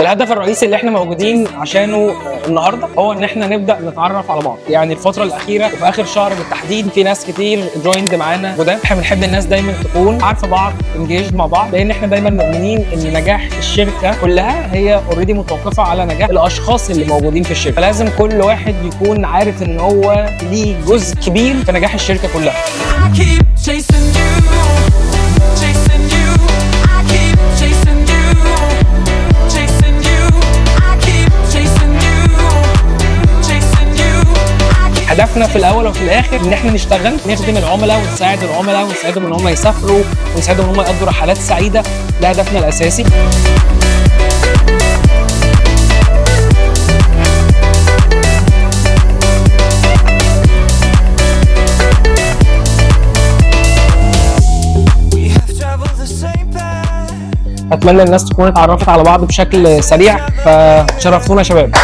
الهدف الرئيسي اللي احنا موجودين عشانه النهارده هو ان احنا نبدا نتعرف على بعض. يعني الفتره الاخيره وفي اخر شهر بالتحديد في ناس كتير جويند معانا جداد. احنا بنحب الناس دايما تكون عارفه بعض، انجيج مع بعض، لان احنا دايما مؤمنين ان نجاح الشركه كلها هي اوريدي متوقفه على نجاح الاشخاص اللي موجودين في الشركه. فلازم كل واحد يكون عارف ان هو ليه جزء كبير في نجاح الشركه كلها. هدفنا في الاول وفي الاخر ان احنا نشتغل نخدم العملاء ونساعد العملاء ونساعدهم ان هم يسافروا ونساعدهم ان هم يقضوا رحلات سعيده. ده هدفنا الاساسي. اتمنى الناس تكون اتعرفت على بعض بشكل سريع، فشرفتونا يا شباب.